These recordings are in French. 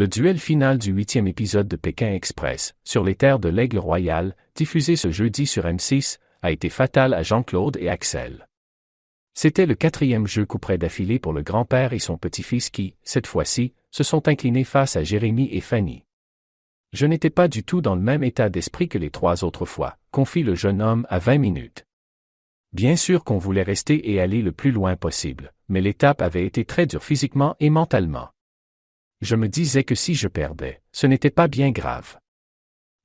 Le duel final du 8e épisode de Pékin Express, sur les terres de l'Aigle Royal, diffusé ce jeudi sur M6, a été fatal à Jean-Claude et Axel. C'était le 4e jeu couperet d'affilée pour le grand-père et son petit-fils qui, cette fois-ci, se sont inclinés face à Jérémy et Fanny. Je n'étais pas du tout dans le même état d'esprit que les 3 autres fois, confie le jeune homme à 20 minutes. Bien sûr qu'on voulait rester et aller le plus loin possible, mais l'étape avait été très dure physiquement et mentalement. Je me disais que si je perdais, ce n'était pas bien grave.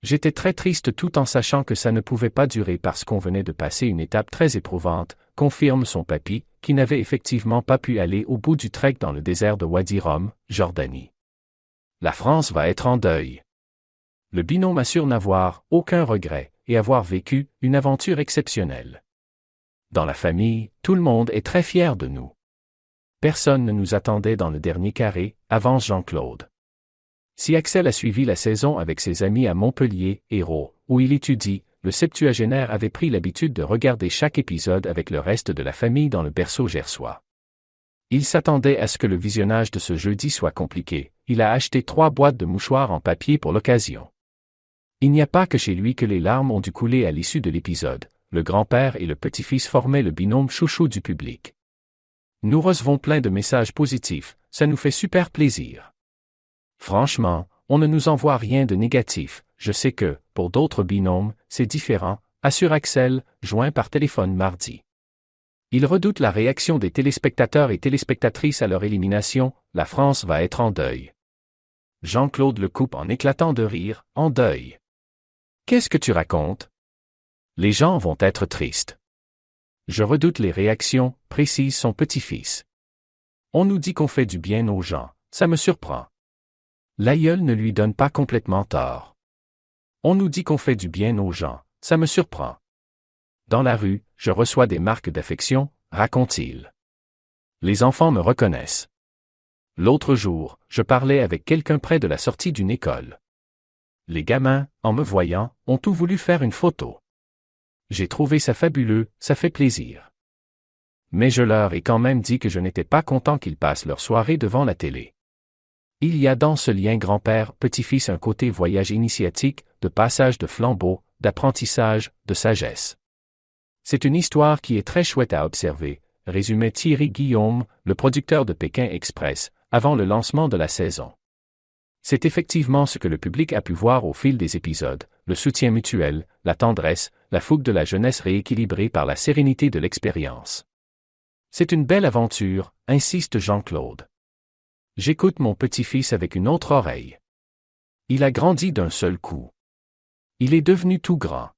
J'étais très triste tout en sachant que ça ne pouvait pas durer parce qu'on venait de passer une étape très éprouvante, confirme son papy, qui n'avait effectivement pas pu aller au bout du trek dans le désert de Wadi Rum, Jordanie. La France va être en deuil. Le binôme assure n'avoir aucun regret et avoir vécu une aventure exceptionnelle. Dans la famille, tout le monde est très fier de nous. Personne ne nous attendait dans le dernier carré, avance Jean-Claude. Si Axel a suivi la saison avec ses amis à Montpellier, Hérault, où il étudie, le septuagénaire avait pris l'habitude de regarder chaque épisode avec le reste de la famille dans le berceau gersois. Il s'attendait à ce que le visionnage de ce jeudi soit compliqué, il a acheté 3 boîtes de mouchoirs en papier pour l'occasion. Il n'y a pas que chez lui que les larmes ont dû couler à l'issue de l'épisode, le grand-père et le petit-fils formaient le binôme chouchou du public. Nous recevons plein de messages positifs, ça nous fait super plaisir. Franchement, on ne nous envoie rien de négatif, je sais que, pour d'autres binômes, c'est différent, assure Axel, joint par téléphone mardi. Il redoute la réaction des téléspectateurs et téléspectatrices à leur élimination, la France va être en deuil. Jean-Claude le coupe en éclatant de rire, en deuil. Qu'est-ce que tu racontes? Les gens vont être tristes. Je redoute les réactions, précise son petit-fils. On nous dit qu'on fait du bien aux gens, ça me surprend. L'aïeul ne lui donne pas complètement tort. On nous dit qu'on fait du bien aux gens, ça me surprend. Dans la rue, je reçois des marques d'affection, raconte-t-il. Les enfants me reconnaissent. L'autre jour, je parlais avec quelqu'un près de la sortie d'une école. Les gamins, en me voyant, ont tout voulu faire une photo. J'ai trouvé ça fabuleux, ça fait plaisir. Mais je leur ai quand même dit que je n'étais pas content qu'ils passent leur soirée devant la télé. Il y a dans ce lien grand-père, petit-fils un côté voyage initiatique, de passage de flambeau, d'apprentissage, de sagesse. C'est une histoire qui est très chouette à observer, résumait Thierry Guillaume, le producteur de Pékin Express, avant le lancement de la saison. C'est effectivement ce que le public a pu voir au fil des épisodes, le soutien mutuel, la tendresse, la fougue de la jeunesse rééquilibrée par la sérénité de l'expérience. C'est une belle aventure, insiste Jean-Claude. J'écoute mon petit-fils avec une autre oreille. Il a grandi d'un seul coup. Il est devenu tout grand.